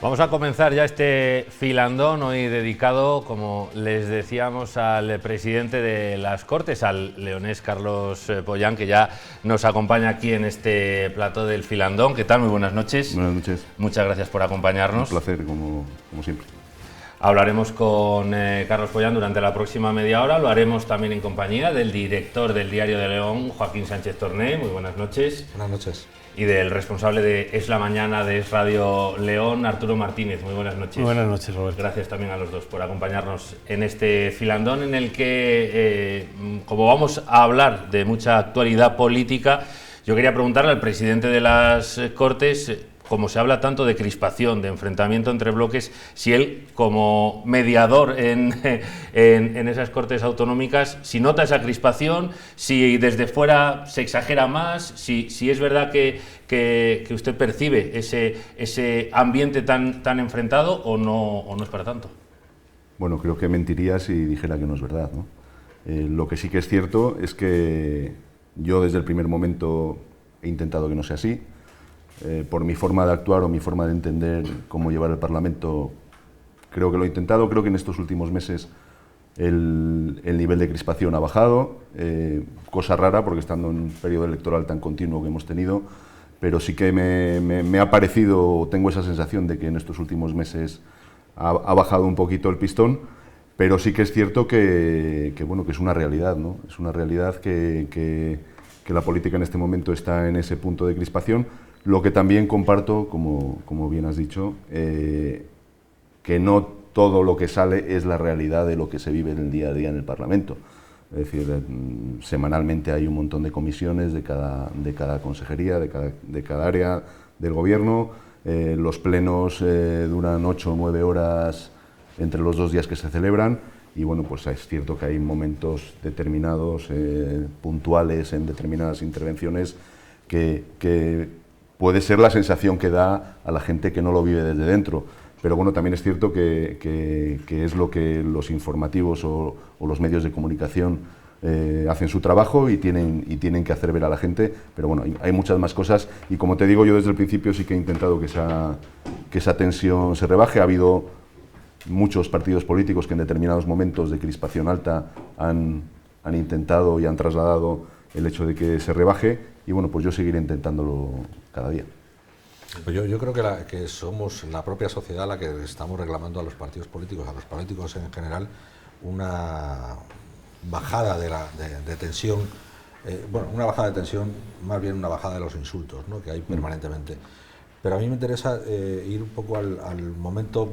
Vamos a comenzar ya este filandón hoy dedicado, como les decíamos, al presidente de las Cortes, al leonés Carlos Pollán, que ya nos acompaña aquí en este plató del filandón. ¿Qué tal? Muy buenas noches. Buenas noches. Muchas gracias por acompañarnos. Un placer, como siempre. Hablaremos con Carlos Pollán durante la próxima media hora. Lo haremos también en compañía del director del Diario de León, Joaquín Sánchez Torné. Muy buenas noches. Buenas noches. Y del responsable de Es la Mañana de Es Radio León, Arturo Martínez. Muy buenas noches. Muy buenas noches, Roberto. Gracias también a los dos por acompañarnos en este filandón en el que, como vamos a hablar de mucha actualidad política, yo quería preguntarle al presidente de las Cortes, como se habla tanto de crispación, de enfrentamiento entre bloques, si él, como mediador en esas Cortes autonómicas, si nota esa crispación, si desde fuera se exagera más, si es verdad que usted percibe ese ambiente tan enfrentado o no es para tanto. Bueno, creo que mentiría si dijera que no es verdad, ¿no? Lo que sí que es cierto es que yo desde el primer momento he intentado que no sea así. Por mi forma de actuar o mi forma de entender cómo llevar el Parlamento, creo que lo he intentado. Creo que en estos últimos meses el nivel de crispación ha bajado, cosa rara porque estando en un periodo electoral tan continuo que hemos tenido, pero sí que me ha parecido, tengo esa sensación de que en estos últimos meses ha bajado un poquito el pistón, pero sí que es cierto que es una realidad, ¿no? Es una realidad que la política en este momento está en ese punto de crispación. Lo que también comparto, como bien has dicho, que no todo lo que sale es la realidad de lo que se vive en el día a día en el Parlamento. Es decir, semanalmente hay un montón de comisiones de cada consejería, de cada área del Gobierno. Los plenos duran 8 o 9 horas entre los 2 días que se celebran. Y bueno, pues es cierto que hay momentos determinados, puntuales en determinadas intervenciones que puede ser la sensación que da a la gente que no lo vive desde dentro. Pero bueno, también es cierto que es lo que los informativos o los medios de comunicación hacen su trabajo y tienen que hacer ver a la gente. Pero bueno, hay muchas más cosas y como te digo, yo desde el principio sí que he intentado que esa tensión se rebaje. Ha habido muchos partidos políticos que en determinados momentos de crispación alta han intentado y han trasladado el hecho de que se rebaje y bueno, pues yo seguiré intentándolo cada día. Pues yo creo que somos la propia sociedad la que estamos reclamando a los partidos políticos, a los políticos en general, una bajada de tensión, una bajada de tensión, más bien una bajada de los insultos, ¿no?, que hay permanentemente. Pero a mí me interesa ir un poco al momento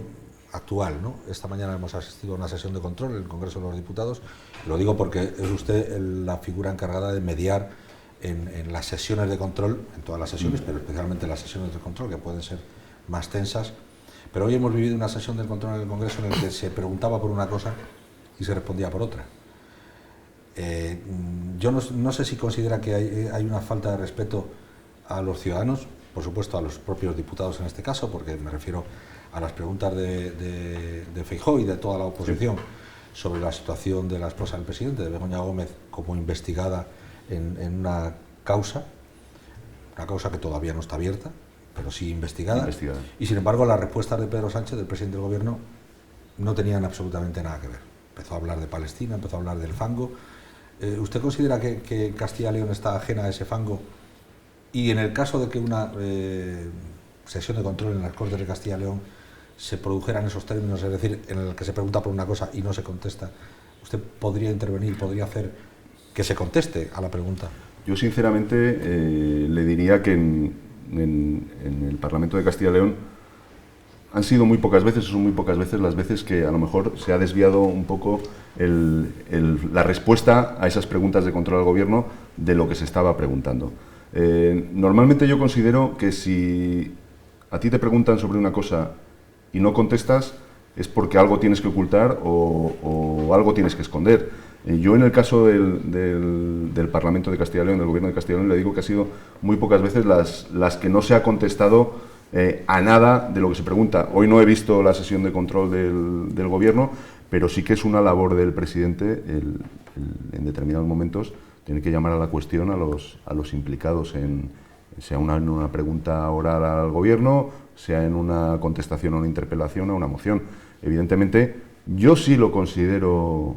actual, ¿no? Esta mañana hemos asistido a una sesión de control en el Congreso de los Diputados. Lo digo porque es usted la figura encargada de mediar en las sesiones de control, en todas las sesiones, pero especialmente en las sesiones de control, que pueden ser más tensas. Pero hoy hemos vivido una sesión de control en el Congreso en la que se preguntaba por una cosa y se respondía por otra. Yo no sé si considera que hay una falta de respeto a los ciudadanos, por supuesto a los propios diputados en este caso, porque me refiero a las preguntas de Feijóo y de toda la oposición sobre la situación de la esposa del presidente, de Begoña Gómez, como investigada en una causa que todavía no está abierta, pero sí investigada. Y sin embargo las respuestas de Pedro Sánchez, del presidente del Gobierno, no tenían absolutamente nada que ver. Empezó a hablar de Palestina, empezó a hablar del fango. ¿Usted considera que Castilla y León está ajena a ese fango? Y en el caso de que una sesión de control en las Cortes de Castilla y León se produjera en esos términos, es decir, en el que se pregunta por una cosa y no se contesta, ¿usted podría intervenir, podría hacer que se conteste a la pregunta? Yo sinceramente le diría que en el Parlamento de Castilla y León han sido muy pocas veces, son muy pocas veces las veces que a lo mejor se ha desviado un poco la respuesta a esas preguntas de control al Gobierno de lo que se estaba preguntando. Normalmente yo considero que si a ti te preguntan sobre una cosa y no contestas es porque algo tienes que ocultar o algo tienes que esconder. Yo en el caso del Parlamento de Castilla y León, del Gobierno de Castilla y León, le digo que ha sido muy pocas veces las que no se ha contestado a nada de lo que se pregunta. Hoy no he visto la sesión de control del Gobierno, pero sí que es una labor del presidente en determinados momentos tener que llamar a la cuestión a los implicados sea una pregunta oral al Gobierno, sea en una contestación a una interpelación o a una moción. Evidentemente, yo sí lo considero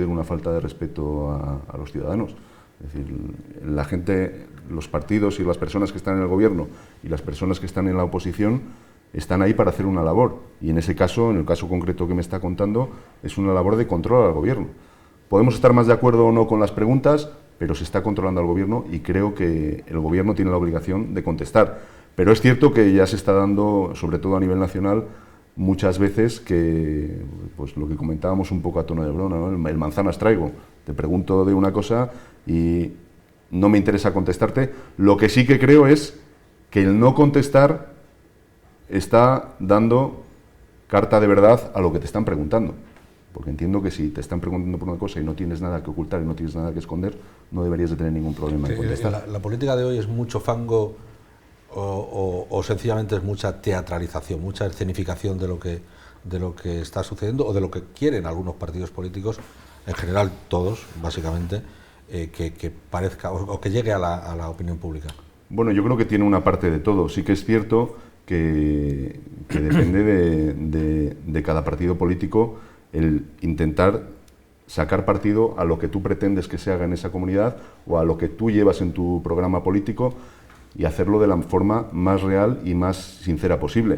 una falta de respeto a los ciudadanos. Es decir, la gente, los partidos y las personas que están en el gobierno y las personas que están en la oposición están ahí para hacer una labor. Y en ese caso, en el caso concreto que me está contando, es una labor de control al gobierno. Podemos estar más de acuerdo o no con las preguntas, pero se está controlando al gobierno y creo que el gobierno tiene la obligación de contestar. Pero es cierto que ya se está dando, sobre todo a nivel nacional, muchas veces que, pues lo que comentábamos un poco a tono de broma, ¿no? El manzanas traigo. Te pregunto de una cosa y no me interesa contestarte. Lo que sí que creo es que el no contestar está dando carta de verdad a lo que te están preguntando. Porque entiendo que si te están preguntando por una cosa y no tienes nada que ocultar y no tienes nada que esconder, no deberías de tener ningún problema en contestar. La política de hoy es mucho fango o sencillamente es mucha teatralización, mucha escenificación de lo que está sucediendo o de lo que quieren algunos partidos políticos, en general todos, básicamente, que parezca o que llegue a la opinión pública. Bueno, yo creo que tiene una parte de todo. Sí que es cierto que depende de cada partido político el intentar sacar partido a lo que tú pretendes que se haga en esa comunidad o a lo que tú llevas en tu programa político y hacerlo de la forma más real y más sincera posible.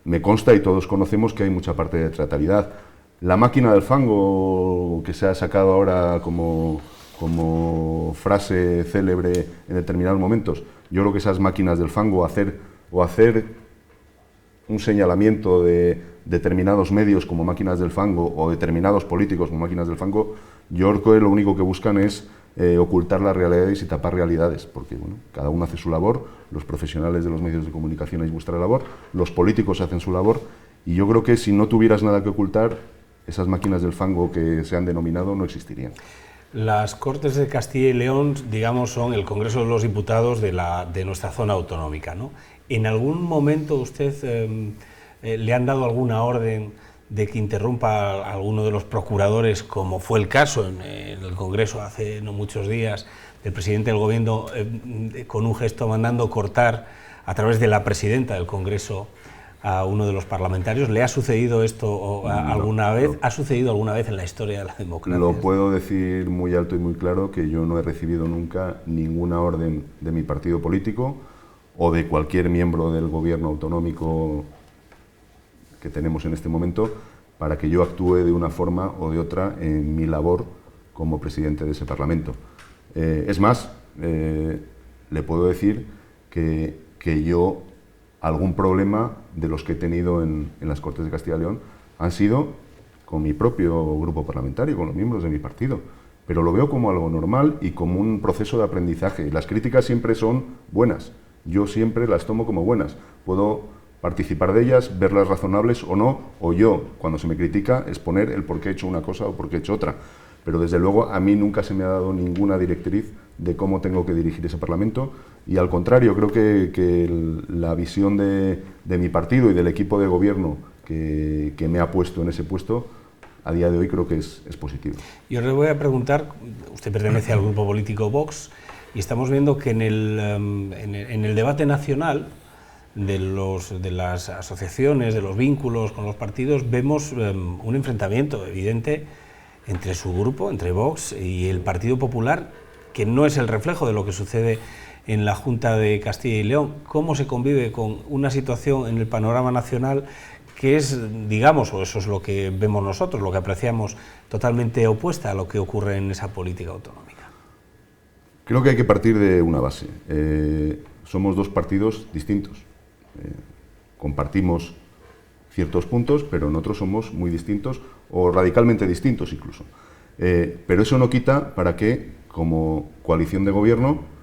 Me consta y todos conocemos que hay mucha parte de teatralidad. La máquina del fango que se ha sacado ahora como frase célebre en determinados momentos, yo creo que esas máquinas del fango hacer un señalamiento de determinados medios como máquinas del fango o determinados políticos como máquinas del fango, yo creo que lo único que buscan es ocultar las realidades y tapar realidades, porque bueno, cada uno hace su labor, los profesionales de los medios de comunicación hacen vuestra labor, los políticos hacen su labor, y yo creo que si no tuvieras nada que ocultar, esas máquinas del fango que se han denominado no existirían. Las Cortes de Castilla y León, digamos, son el Congreso de los Diputados de nuestra zona autonómica, ¿no? ¿En algún momento usted le han dado alguna orden de que interrumpa a alguno de los procuradores, como fue el caso en el Congreso hace no muchos días, del presidente del Gobierno con un gesto mandando cortar a través de la presidenta del Congreso a uno de los parlamentarios? ¿Le ha sucedido esto alguna vez? ¿Ha sucedido alguna vez en la historia de la democracia? Lo puedo decir muy alto y muy claro, que yo no he recibido nunca ninguna orden de mi partido político o de cualquier miembro del gobierno autonómico que tenemos en este momento para que yo actúe de una forma o de otra en mi labor como presidente de ese Parlamento. Es más, le puedo decir que yo algún problema de los que he tenido en las Cortes de Castilla y León han sido con mi propio grupo parlamentario, con los miembros de mi partido, pero lo veo como algo normal y como un proceso de aprendizaje. Las críticas siempre son buenas, yo siempre las tomo como buenas, puedo participar de ellas, verlas razonables o no, o yo, cuando se me critica, exponer el por qué he hecho una cosa o por qué he hecho otra. Pero desde luego a mí nunca se me ha dado ninguna directriz de cómo tengo que dirigir ese Parlamento, y al contrario, creo que la visión de mi partido y del equipo de gobierno que me ha puesto en ese puesto, a día de hoy creo que es positivo. Yo le voy a preguntar, usted pertenece al grupo político Vox, y estamos viendo que en el debate nacional de las asociaciones, de los vínculos con los partidos, vemos un enfrentamiento evidente entre su grupo, entre Vox y el Partido Popular, que no es el reflejo de lo que sucede en la Junta de Castilla y León. ¿Cómo se convive con una situación en el panorama nacional que es, digamos, o eso es lo que vemos nosotros, lo que apreciamos, totalmente opuesta a lo que ocurre en esa política autonómica? Creo que hay que partir de una base. Somos dos partidos distintos. Compartimos ciertos puntos, pero en otros somos muy distintos o radicalmente distintos incluso. Pero eso no quita para que, como coalición de gobierno,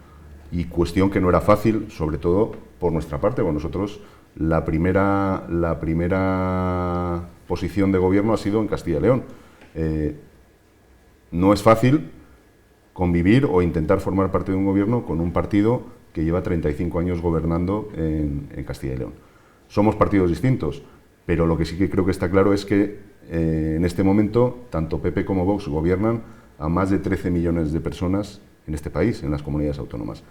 y cuestión que no era fácil, sobre todo por nuestra parte, con nosotros la primera posición de gobierno ha sido en Castilla y León. No es fácil convivir o intentar formar parte de un gobierno con un partido que lleva 35 años gobernando en Castilla y León. Somos partidos distintos, pero lo que sí que creo que está claro es que en este momento tanto PP como Vox gobiernan a más de 13 millones de personas en este país, en las comunidades autónomas.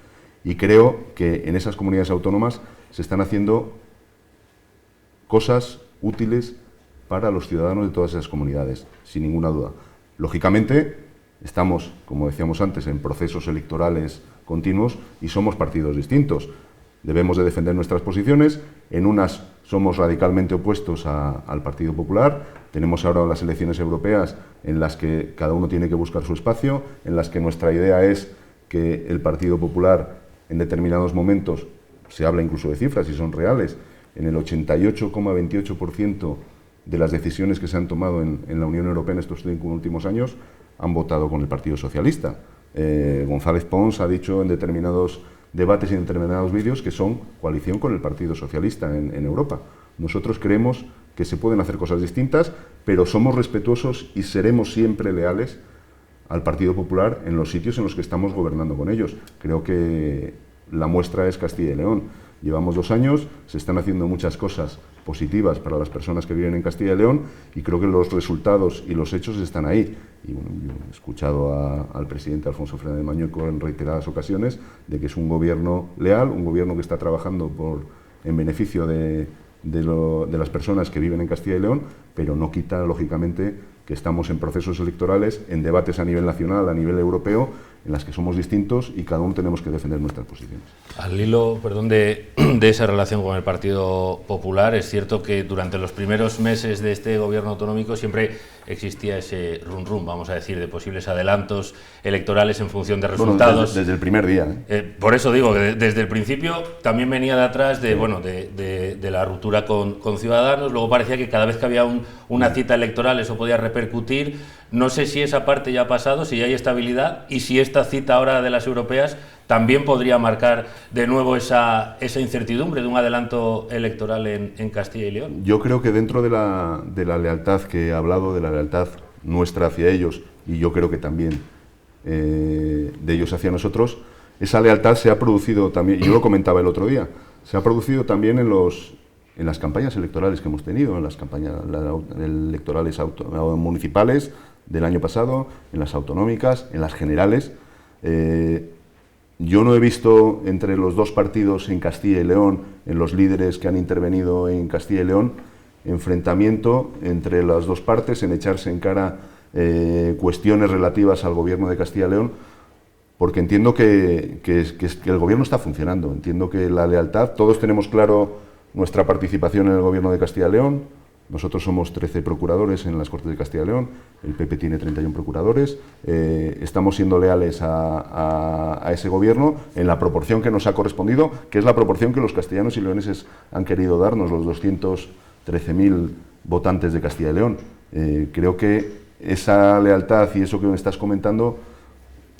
Y creo que en esas comunidades autónomas se están haciendo cosas útiles para los ciudadanos de todas esas comunidades, sin ninguna duda. Lógicamente, estamos, como decíamos antes, en procesos electorales continuos y somos partidos distintos. Debemos de defender nuestras posiciones. En unas somos radicalmente opuestos al Partido Popular. Tenemos ahora las elecciones europeas en las que cada uno tiene que buscar su espacio, en las que nuestra idea es que el Partido Popular en determinados momentos, se habla incluso de cifras y son reales, en el 88,28% de las decisiones que se han tomado en la Unión Europea en estos 5 últimos años han votado con el Partido Socialista. González Pons ha dicho en determinados debates y en determinados vídeos que son coalición con el Partido Socialista en Europa. Nosotros creemos que se pueden hacer cosas distintas, pero somos respetuosos y seremos siempre leales al Partido Popular en los sitios en los que estamos gobernando con ellos. Creo que la muestra es Castilla y León. Llevamos 2 años, se están haciendo muchas cosas positivas para las personas que viven en Castilla y León y creo que los resultados y los hechos están ahí. Y bueno, yo he escuchado al presidente Alfonso Fernández Mañueco en reiteradas ocasiones de que es un gobierno leal, un gobierno que está trabajando en beneficio de las personas que viven en Castilla y León, pero no quita, lógicamente, que estamos en procesos electorales, en debates a nivel nacional, a nivel europeo, en las que somos distintos y cada uno tenemos que defender nuestras posiciones. Al hilo, de esa relación con el Partido Popular, es cierto que durante los primeros meses de este gobierno autonómico siempre existía ese rum-rum, vamos a decir, de posibles adelantos electorales en función de resultados. Bueno, desde el primer día. Por eso digo que desde el principio también venía de atrás de la ruptura con Ciudadanos, luego parecía que cada vez que había una cita electoral eso podía repercutir. No sé si esa parte ya ha pasado, si ya hay estabilidad y si esta cita ahora de las europeas también podría marcar de nuevo esa incertidumbre de un adelanto electoral en Castilla y León. Yo creo que dentro de la lealtad que he hablado, de la lealtad nuestra hacia ellos y yo creo que también de ellos hacia nosotros, esa lealtad se ha producido también, yo lo comentaba el otro día, se ha producido también en las campañas electorales que hemos tenido, en las campañas electorales municipales del año pasado, en las autonómicas, en las generales. Yo no he visto entre los 2 partidos en Castilla y León, en los líderes que han intervenido en Castilla y León, enfrentamiento entre las 2 partes, en echarse en cara cuestiones relativas al gobierno de Castilla y León, porque entiendo que el gobierno está funcionando, entiendo que la lealtad, todos tenemos claro nuestra participación en el gobierno de Castilla y León. Nosotros somos 13 procuradores en las Cortes de Castilla y León, el PP tiene 31 procuradores, estamos siendo leales a ese gobierno en la proporción que nos ha correspondido, que es la proporción que los castellanos y leoneses han querido darnos, los 213.000 votantes de Castilla y León. Creo que esa lealtad y eso que me estás comentando,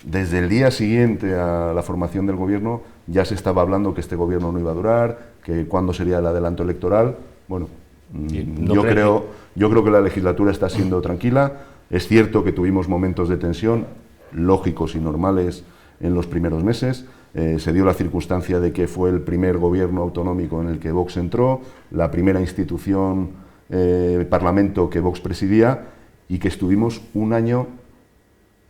desde el día siguiente a la formación del gobierno ya se estaba hablando que este gobierno no iba a durar, que cuándo sería el adelanto electoral. Bueno, yo creo que la legislatura está siendo tranquila. Es cierto que tuvimos momentos de tensión lógicos y normales en los primeros meses. Se dio la circunstancia de que fue el primer gobierno autonómico en el que Vox entró, la primera institución, parlamento que Vox presidía, y que estuvimos un año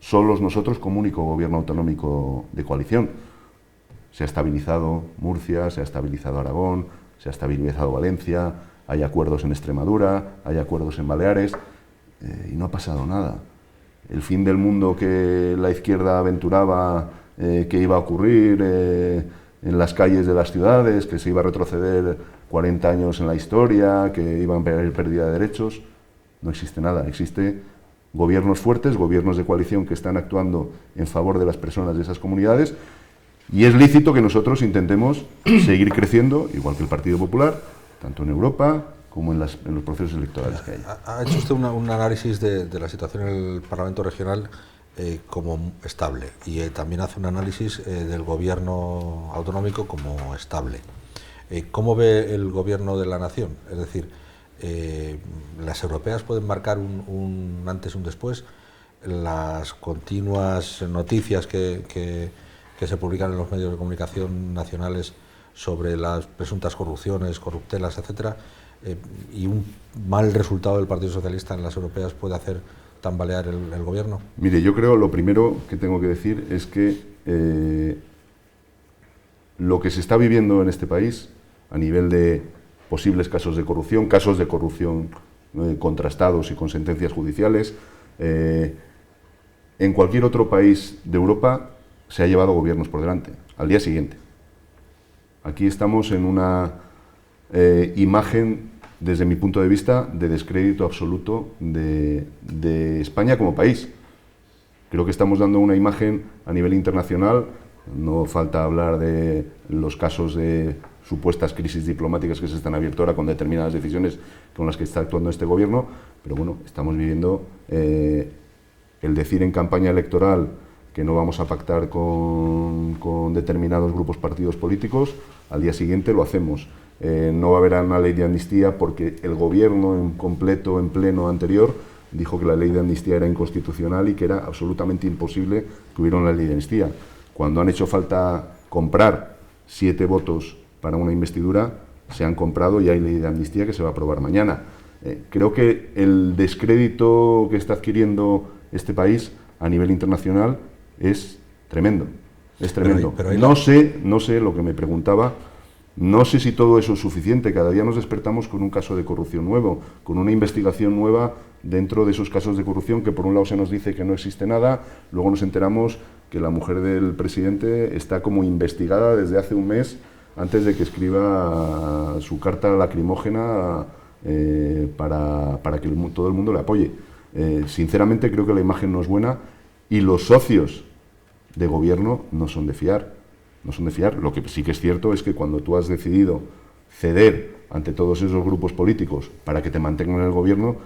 solos nosotros como único gobierno autonómico de coalición. Se ha estabilizado Murcia, se ha estabilizado Aragón, se ha estabilizado Valencia, hay acuerdos en Extremadura, hay acuerdos en Baleares, y no ha pasado nada. El fin del mundo que la izquierda aventuraba que iba a ocurrir en las calles de las ciudades, que se iba a retroceder 40 años en la historia, que iban a haber pérdida de derechos, no existe nada. Existe gobiernos fuertes, gobiernos de coalición que están actuando en favor de las personas de esas comunidades, y es lícito que nosotros intentemos seguir creciendo, igual que el Partido Popular, tanto en Europa como en los procesos electorales que hay. Ha hecho usted un análisis de la situación en el Parlamento Regional como estable y también hace un análisis del gobierno autonómico como estable. ¿Cómo ve el gobierno de la nación? Es decir, las europeas pueden marcar un antes y un después. Las continuas noticias que se publican en los medios de comunicación nacionales sobre las presuntas corrupciones, corruptelas, etcétera, y un mal resultado del Partido Socialista en las europeas puede hacer tambalear el gobierno. Mire, yo creo lo primero que tengo que decir es que lo que se está viviendo en este país a nivel de posibles casos de corrupción contrastados y con sentencias judiciales. En cualquier otro país de Europa se ha llevado gobiernos por delante, al día siguiente. Aquí estamos en una imagen, desde mi punto de vista, de descrédito absoluto de España como país. Creo que estamos dando una imagen a nivel internacional. No falta hablar de los casos de supuestas crisis diplomáticas que se están abiertos ahora con determinadas decisiones con las que está actuando este gobierno, pero bueno, estamos viviendo el decir en campaña electoral que no vamos a pactar con determinados grupos partidos políticos, al día siguiente lo hacemos. No va a haber una ley de amnistía porque el gobierno en completo, en pleno anterior, dijo que la ley de amnistía era inconstitucional y que era absolutamente imposible que hubiera una ley de amnistía. Cuando han hecho falta comprar 7 votos para una investidura, se han comprado y hay ley de amnistía que se va a aprobar mañana. Creo que el descrédito que está adquiriendo este país a nivel internacional es tremendo. Es tremendo. Pero no sé lo que me preguntaba. No sé si todo eso es suficiente. Cada día nos despertamos con un caso de corrupción nuevo, con una investigación nueva dentro de esos casos de corrupción que por un lado se nos dice que no existe nada, luego nos enteramos que la mujer del presidente está como investigada desde hace un mes antes de que escriba su carta lacrimógena para que todo el mundo le apoye. Sinceramente creo que la imagen no es buena y los socios de gobierno no son de fiar. No son de fiar. Lo que sí que es cierto es que cuando tú has decidido ceder ante todos esos grupos políticos para que te mantengan en el gobierno,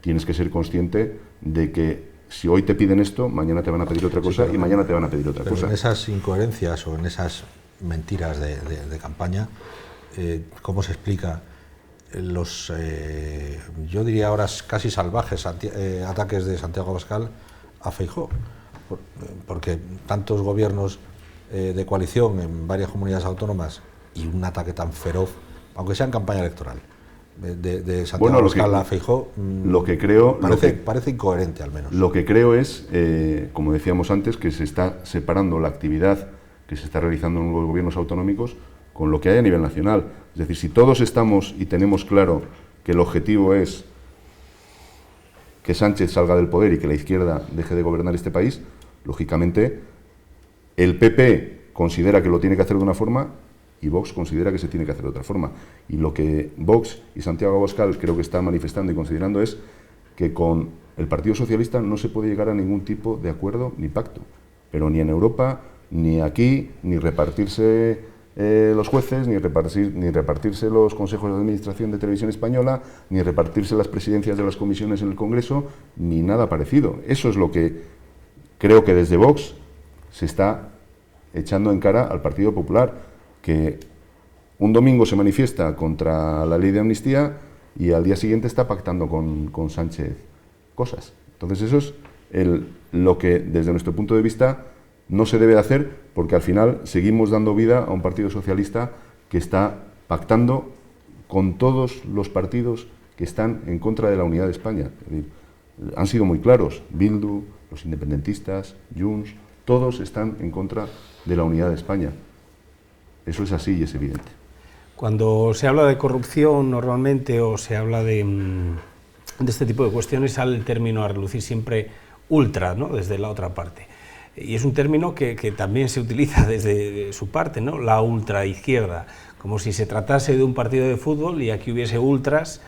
tienes que ser consciente de que si hoy te piden esto, mañana te van a pedir otra cosa y mañana te van a pedir otra cosa. En esas incoherencias o en esas mentiras de campaña, ¿cómo se explica los, yo diría ahora casi salvajes ataques de Santiago Abascal a Feijóo? Porque tantos gobiernos de coalición en varias comunidades autónomas y un ataque tan feroz, aunque sea en campaña electoral, de Santiago Abascal a Feijóo, parece incoherente al menos. Lo que creo es, como decíamos antes, que se está separando la actividad que se está realizando en los gobiernos autonómicos con lo que hay a nivel nacional. Es decir, si todos estamos y tenemos claro que el objetivo es que Sánchez salga del poder y que la izquierda deje de gobernar este país, lógicamente el PP considera que lo tiene que hacer de una forma y Vox considera que se tiene que hacer de otra forma. Y lo que Vox y Santiago Abascal creo que están manifestando y considerando es que con el Partido Socialista no se puede llegar a ningún tipo de acuerdo ni pacto, pero ni en Europa, ni aquí, ni repartirse los jueces, ni repartirse los consejos de administración de Televisión Española, ni repartirse las presidencias de las comisiones en el Congreso, ni nada parecido. Eso es lo que creo que desde Vox se está echando en cara al Partido Popular, que un domingo se manifiesta contra la ley de amnistía y al día siguiente está pactando con Sánchez cosas. Entonces eso es lo que desde nuestro punto de vista no se debe de hacer, porque al final seguimos dando vida a un Partido Socialista que está pactando con todos los partidos que están en contra de la unidad de España. Es decir, han sido muy claros, Bildu, los independentistas, Junts, todos están en contra de la unidad de España. Eso es así y es evidente. Cuando se habla de corrupción normalmente o se habla de este tipo de cuestiones, sale el término a relucir siempre ultra, ¿no?, desde la otra parte. Y es un término que también se utiliza desde su parte, ¿no?, la ultraizquierda, como si se tratase de un partido de fútbol y aquí hubiese ultras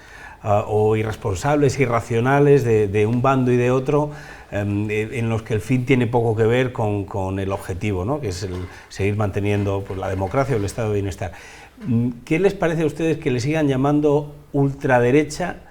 o irresponsables, irracionales de un bando y de otro, en los que el fin tiene poco que ver con el objetivo, ¿no?, que es el seguir manteniendo pues, la democracia o el estado de bienestar. ¿Qué les parece a ustedes que le sigan llamando ultraderecha?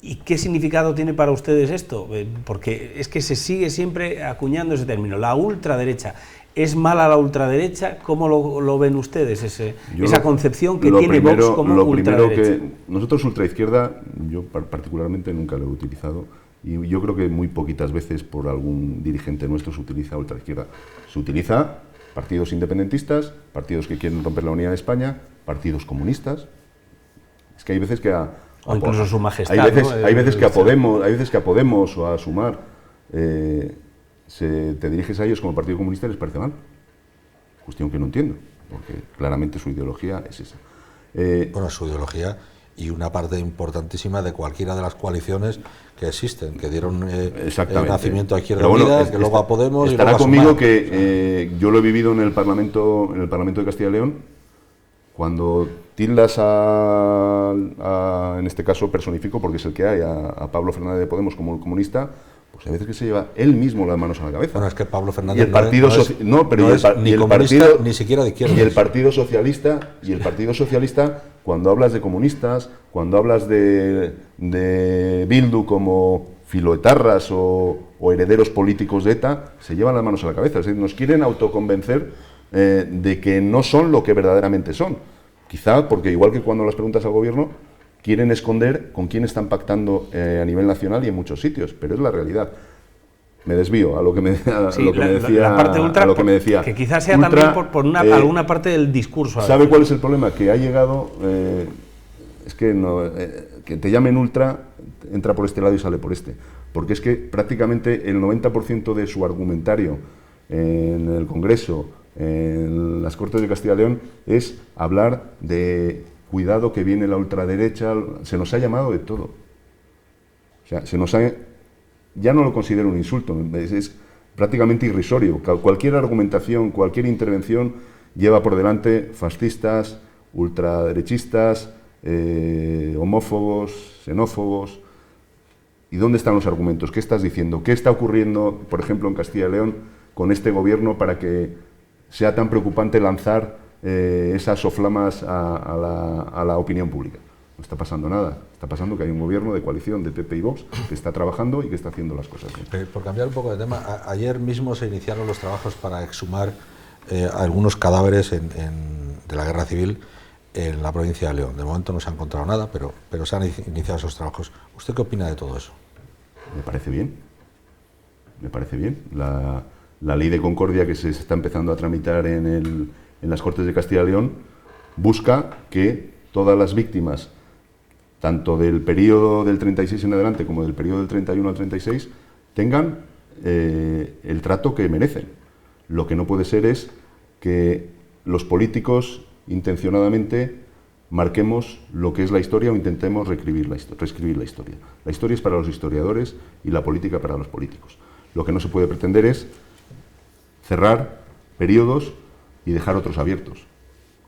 ¿Y qué significado tiene para ustedes esto? Porque es que se sigue siempre acuñando ese término, la ultraderecha. ¿Es mala la ultraderecha? ¿Cómo lo ven ustedes, esa concepción que tiene Vox como ultraderecha? Nosotros ultraizquierda, yo particularmente nunca lo he utilizado, y yo creo que muy poquitas veces por algún dirigente nuestro se utiliza ultraizquierda. Se utiliza partidos independentistas, partidos que quieren romper la unidad de España, partidos comunistas. Es que hay veces que o incluso su majestad. Hay veces que a Podemos o a Sumar te diriges a ellos como Partido Comunista y les parece mal. Cuestión que no entiendo, porque claramente su ideología es esa. Bueno, su ideología y una parte importantísima de cualquiera de las coaliciones que existen, que dieron nacimiento a Izquierda Unida, que luego a Podemos. Estará y luego conmigo a que yo lo he vivido en el Parlamento de Castilla y León, cuando tildas en este caso personifico, porque es el que hay, a Pablo Fernández de Podemos como comunista, pues a veces que se lleva él mismo las manos a la cabeza. Bueno, es que Pablo Fernández y el partido ni siquiera de izquierda. Y el Partido Socialista, cuando hablas de comunistas, cuando hablas de Bildu como filoetarras o herederos políticos de ETA, se llevan las manos a la cabeza. Es decir, nos quieren autoconvencer de que no son lo que verdaderamente son. Quizá porque, igual que cuando las preguntas al gobierno, quieren esconder con quién están pactando a nivel nacional y en muchos sitios, pero es la realidad. Me desvío a lo que me decía. La parte ultra, que quizás sea ultra, también por alguna parte del discurso. ¿Sabe cuál es el problema? Que ha llegado, que te llamen ultra, entra por este lado y sale por este. Porque es que prácticamente el 90% de su argumentario en el Congreso, en las Cortes de Castilla y León, es hablar de cuidado que viene la ultraderecha. Se nos ha llamado de todo. O sea, ya no lo considero un insulto, es prácticamente irrisorio. Cualquier argumentación, cualquier intervención lleva por delante fascistas, ultraderechistas, homófobos, xenófobos. ¿Y dónde están los argumentos? ¿Qué estás diciendo? ¿Qué está ocurriendo, por ejemplo, en Castilla y León con este gobierno para que sea tan preocupante lanzar esas soflamas a la opinión pública? No está pasando nada. Está pasando que hay un gobierno de coalición de PP y Vox que está trabajando y que está haciendo las cosas bien. Por cambiar un poco de tema, ayer mismo se iniciaron los trabajos para exhumar algunos cadáveres de la guerra civil en la provincia de León. De momento no se ha encontrado nada, pero se han iniciado esos trabajos. ¿Usted qué opina de todo eso? Me parece bien. Me parece bien. La ley de concordia que se está empezando a tramitar en las Cortes de Castilla y León busca que todas las víctimas, tanto del periodo del 36 en adelante como del periodo del 31 al 36, tengan el trato que merecen. Lo que no puede ser es que los políticos intencionadamente marquemos lo que es la historia o intentemos reescribir la historia. La historia es para los historiadores y la política para los políticos. Lo que no se puede pretender es cerrar periodos y dejar otros abiertos.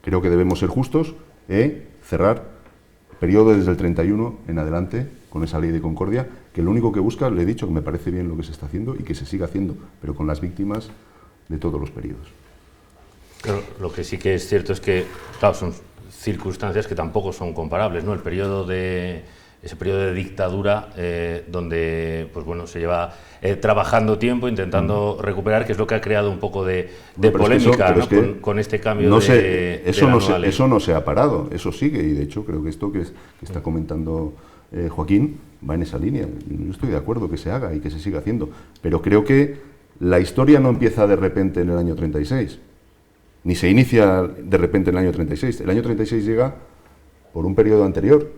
Creo que debemos ser justos cerrar periodo desde el 31 en adelante con esa ley de concordia, que lo único que busca, le he dicho que me parece bien lo que se está haciendo y que se siga haciendo, pero con las víctimas de todos los periodos. Pero lo que sí que es cierto es que, claro, son circunstancias que tampoco son comparables, ¿no? Ese periodo de dictadura donde, pues bueno, se lleva trabajando tiempo, intentando recuperar, que es lo que ha creado un poco de polémica, ¿no? con este cambio eso no se ha parado, eso sigue, y de hecho creo que esto que está comentando Joaquín va en esa línea. Yo estoy de acuerdo que se haga y que se siga haciendo, pero creo que la historia no empieza de repente en el año 36, ni se inicia de repente en el año 36. El año 36 llega por un periodo anterior.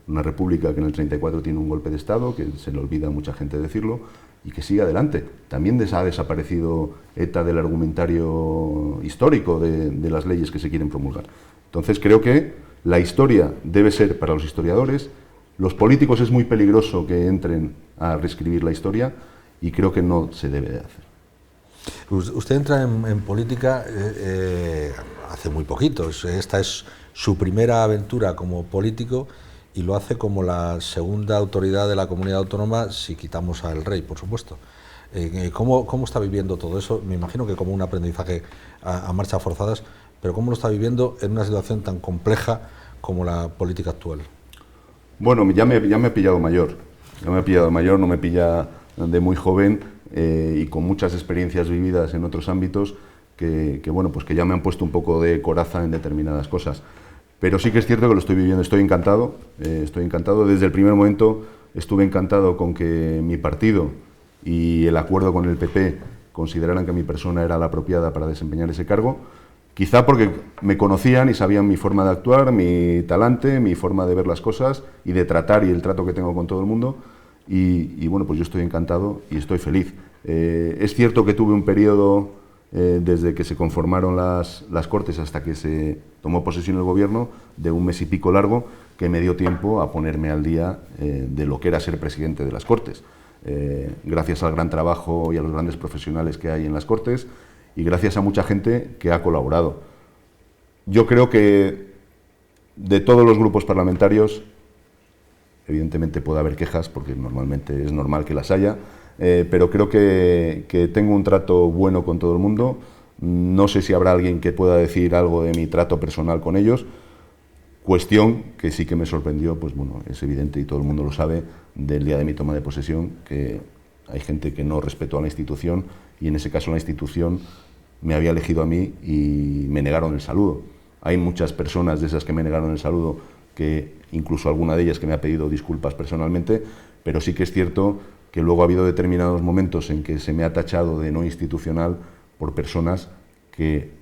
Una república que en el 34 tiene un golpe de Estado, que se le olvida a mucha gente decirlo, y que sigue adelante. También ha desaparecido ETA del argumentario histórico de las leyes que se quieren promulgar. Entonces creo que la historia debe ser para los historiadores. Los políticos es muy peligroso que entren a reescribir la historia y creo que no se debe de hacer. Usted entra en política hace muy poquito. Esta es su primera aventura como político y lo hace como la segunda autoridad de la comunidad autónoma, si quitamos al rey, por supuesto. ¿Cómo está viviendo todo eso? Me imagino que como un aprendizaje a marchas forzadas, pero ¿cómo lo está viviendo en una situación tan compleja como la política actual? Bueno, ya me ha pillado mayor. No me pilla de muy joven y con muchas experiencias vividas en otros ámbitos que ya me han puesto un poco de coraza en determinadas cosas. Pero sí que es cierto que lo estoy viviendo, estoy encantado. Desde el primer momento estuve encantado con que mi partido y el acuerdo con el PP consideraran que mi persona era la apropiada para desempeñar ese cargo, quizá porque me conocían y sabían mi forma de actuar, mi talante, mi forma de ver las cosas y de tratar y el trato que tengo con todo el mundo. Y bueno, pues yo estoy encantado y estoy feliz. Es cierto que tuve un periodo desde que se conformaron las Cortes hasta que se tomó posesión el gobierno, de un mes y pico largo, que me dio tiempo a ponerme al día de lo que era ser presidente de las Cortes. Gracias al gran trabajo y a los grandes profesionales que hay en las Cortes y gracias a mucha gente que ha colaborado. Yo creo que de todos los grupos parlamentarios, evidentemente puede haber quejas, porque normalmente es normal que las haya, pero creo que tengo un trato bueno con todo el mundo. No sé si habrá alguien que pueda decir algo de mi trato personal con ellos. Cuestión que sí que me sorprendió, pues bueno, es evidente y todo el mundo lo sabe, del día de mi toma de posesión, que hay gente que no respetó a la institución y en ese caso la institución me había elegido a mí y me negaron el saludo. Hay muchas personas de esas que me negaron el saludo, que incluso alguna de ellas que me ha pedido disculpas personalmente, pero sí que es cierto que luego ha habido determinados momentos en que se me ha tachado de no institucional por personas que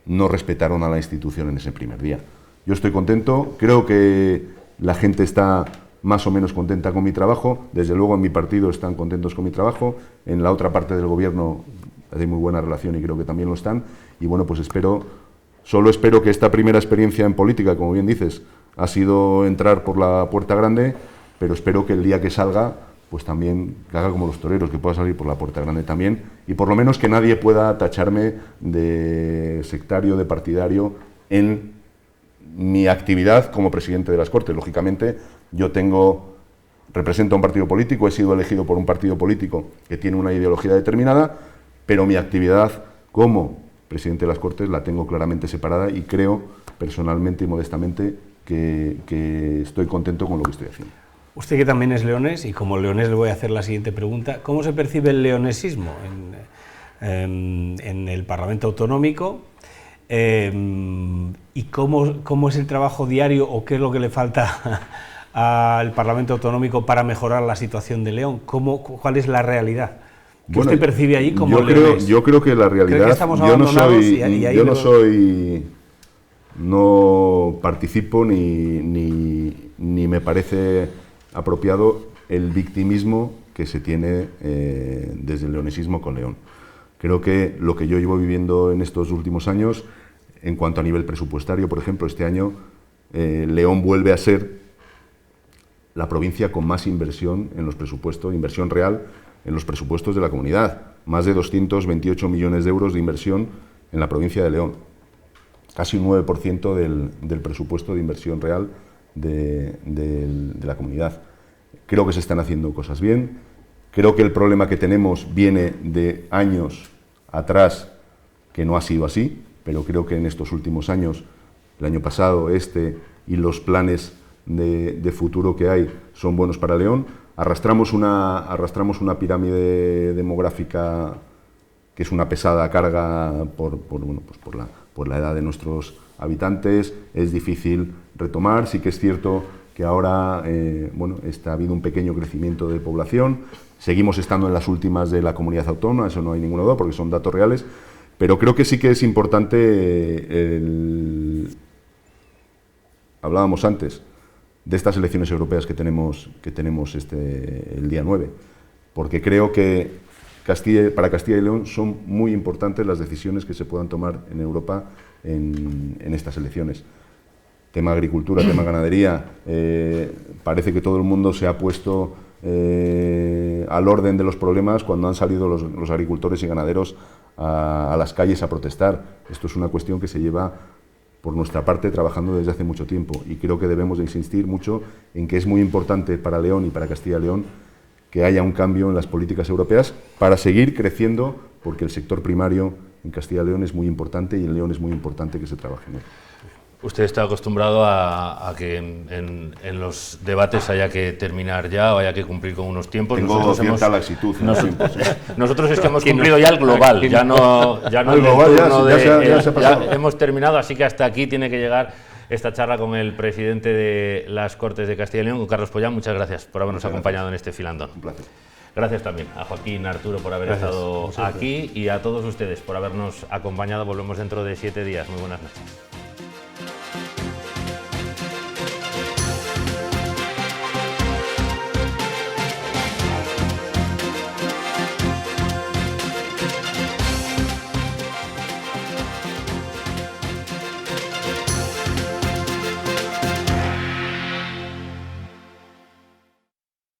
no respetaron a la institución en ese primer día. Yo estoy contento, creo que la gente está más o menos contenta con mi trabajo, desde luego en mi partido están contentos con mi trabajo, en la otra parte del gobierno hay muy buena relación y creo que también lo están, y bueno, pues solo espero que esta primera experiencia en política, como bien dices, ha sido entrar por la puerta grande, pero espero que el día que salga, pues también que haga como los toreros, que pueda salir por la puerta grande también, y por lo menos que nadie pueda tacharme de sectario, de partidario, en mi actividad como presidente de las Cortes. Lógicamente, yo represento a un partido político, he sido elegido por un partido político que tiene una ideología determinada, pero mi actividad como presidente de las Cortes la tengo claramente separada y creo, personalmente y modestamente, que estoy contento con lo que estoy haciendo. Usted, que también es leonés, y como leonés le voy a hacer la siguiente pregunta: ¿cómo se percibe el leonesismo en el Parlamento Autonómico? ¿Y cómo es el trabajo diario o qué es lo que le falta al Parlamento Autonómico para mejorar la situación de León? ¿Cuál es la realidad que usted percibe allí como leonés? Yo creo que la realidad, no participo ni me parece apropiado el victimismo que se tiene desde el leonesismo con León. Creo que lo que yo llevo viviendo en estos últimos años, en cuanto a nivel presupuestario, por ejemplo, este año León vuelve a ser la provincia con más inversión en los presupuestos, inversión real en los presupuestos de la comunidad. Más de 228 millones de euros de inversión en la provincia de León. Casi un 9% del presupuesto de inversión real de la comunidad. Creo que se están haciendo cosas bien. Creo que el problema que tenemos viene de años atrás, que no ha sido así, pero creo que en estos últimos años, el año pasado, y los planes de futuro que hay son buenos para León. Arrastramos una pirámide demográfica que es una pesada carga por la edad de nuestros habitantes. Es difícil retomar. Sí que es cierto que ahora ha habido un pequeño crecimiento de población. Seguimos estando en las últimas de la comunidad autónoma, eso no hay ninguna duda, porque son datos reales, pero creo que sí que es importante, hablábamos antes de estas elecciones europeas que tenemos el día 9, porque creo que para Castilla y León son muy importantes las decisiones que se puedan tomar en Europa en estas elecciones. Tema agricultura, tema ganadería, parece que todo el mundo se ha puesto al orden de los problemas cuando han salido los agricultores y ganaderos a las calles a protestar. Esto es una cuestión que se lleva por nuestra parte trabajando desde hace mucho tiempo y creo que debemos de insistir mucho en que es muy importante para León y para Castilla y León que haya un cambio en las políticas europeas para seguir creciendo, porque el sector primario en Castilla y León es muy importante y en León es muy importante que se trabaje en él. Usted está acostumbrado a que en los debates haya que terminar ya o haya que cumplir con unos tiempos. Tengo cierta laxitud. Nosotros es que hemos cumplido ya el global, ya el global ya hemos terminado, así que hasta aquí tiene que llegar esta charla con el presidente de las Cortes de Castilla y León, con Carlos Pollán. Muchas gracias por habernos acompañado en este filandón. Un placer. Gracias también a Joaquín Arturo por haber estado aquí y a todos ustedes por habernos acompañado. Volvemos dentro de 7 días. Muy buenas noches.